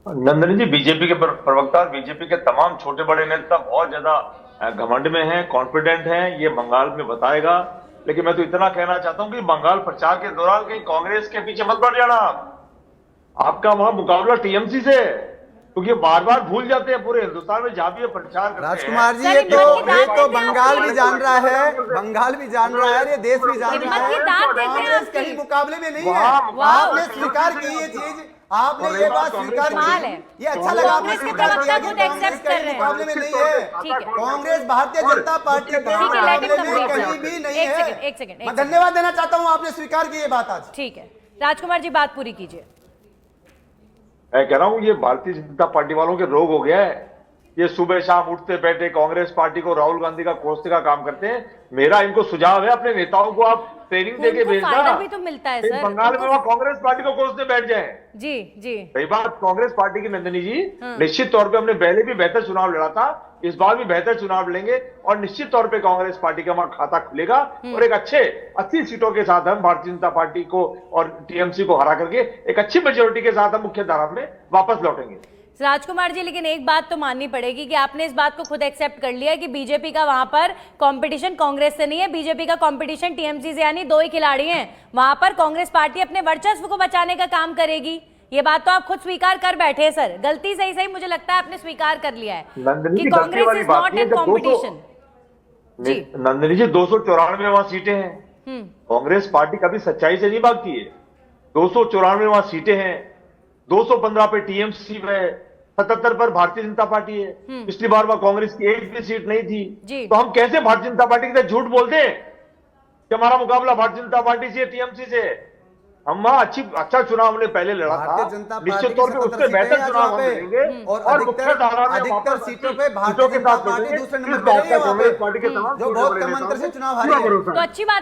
नंदनी जी, BJP के प्रवक्ता और बीजेपी के तमाम छोटे बड़े नेता बहुत ज्यादा घमंड में हैं, कॉन्फिडेंट हैं, ये बंगाल में बताएगा। लेकिन मैं तो इतना कहना चाहता हूं कि बंगाल प्रचार के दौरान कहीं कांग्रेस के पीछे मत पड़ जाना। आपका वहां मुकाबला टीएमसी से है, क्योंकि बार बार भूल जाते हैं पूरे हिंदुस्तान में जहां भी ये प्रचार करते हैं। राजकुमार जी, सर, ये हिम्मत तो की बात बंगाल देखते भी हैं जान रहा है, बंगाल भी जान रहा है, ये देश भी जान रहा हिम्मत की है, बात देखते हैं कांग्रेस आपकी। कहीं मुकाबले में नहीं वाह, है। वाह, आपने स्वीकार की ये चीज, आपने ये बात स्वीकार कमाल की, है। ये अच्छा लगा आपने कांग्रेस के स्वीकार किया कि प्रवक्ता खुद कांग्रेस accept कर कहीं रहे हैं। मुकाबले में नहीं है। ठीक है। कांग्रेस भारतीय जनता पार्टी के ठीक है, let him मुकाबले में complete. कहीं भी नहीं एक है। सेकंड, एक सेकंड, एक मैं सेकंड। धन्यवाद देना चाहता हूँ, आपने स्वीकार की ये बात आज। ठीक है, राजकुमार जी बात पूरी कीजिए। मैं कह रहा हूं ये भारतीय जनता पार्टी वालों के रोग हो गया है। ये सुबह शाम उठते बैठे कांग्रेस पार्टी को राहुल गांधी का कोसने का काम करते हैं। मेरा इनको सुझाव है, अपने नेताओं को आप ट्रेनिंग देके उनको फायदा भेजना। भी तो मिलता है फिर सर। बंगाल में वहां कांग्रेस पार्टी को कोसने बैठ जाए। जी जी। सही बात, कांग्रेस पार्टी की नंदिनी जी, निश्चित तौर पे हमने पहले भी बेहतर चुनाव लड़ा था, इस बार भी बेहतर चुनाव लेंगे और निश्चित तौर पे कांग्रेस पार्टी का वहां खाता खुलेगा और एक अच्छी सीटों के साथ हम भारतीय जनता पार्टी को और टीएमसी को हरा करके एक अच्छी मेजोरिटी के साथ हम मुख्य धारा में वापस लौटेंगे। राजकुमार जी, लेकिन एक बात तो माननी पड़ेगी कि आपने इस बात को खुद एक्सेप्ट कर लिया कि बीजेपी का वहां पर कंपटीशन कांग्रेस से नहीं है, बीजेपी का कंपटीशन टीएमसी से, यानी दो ही खिलाड़ी हैं वहां पर। कांग्रेस पार्टी अपने वर्चस्व को बचाने का काम करेगी, ये बात तो आप खुद स्वीकार कर बैठे हैं सर। गलती सही सही मुझे लगता है आपने स्वीकार कर लिया है कि Congress is not in competition. जी नंदिनी जी, 294 वहां सीटें हैं। कांग्रेस पार्टी कभी सच्चाई से नहीं भागती है। 294 वहां सीटें हैं, 215 पे टीएमसी में, 77 पर भारतीय जनता पार्टी है। पिछली बार वहां कांग्रेस की एक भी सीट नहीं थी। तो हम कैसे भारतीय जनता पार्टी के साथ झूठ बोलते हैं कि हमारा मुकाबला भारतीय जनता पार्टी से, टीएमसी से? हम वहां अच्छा चुनाव हमने पहले लड़ा भारतीय था, जनता पार्टी निश्चित तौर पे उससे बेहतर चुनाव हम लड़ेंगे और मुख्य धारा में अधिकतर वापस सीटों पे भारतीय के जनता साथ पार्टी लड़ेंगे। दूसरे इस नंबर बात पे का है वहां कांग्रेस पे, पार्टी के तमाम जो बहुत कम अंतर से चुनाव हारी है। तो अच्छी बात है।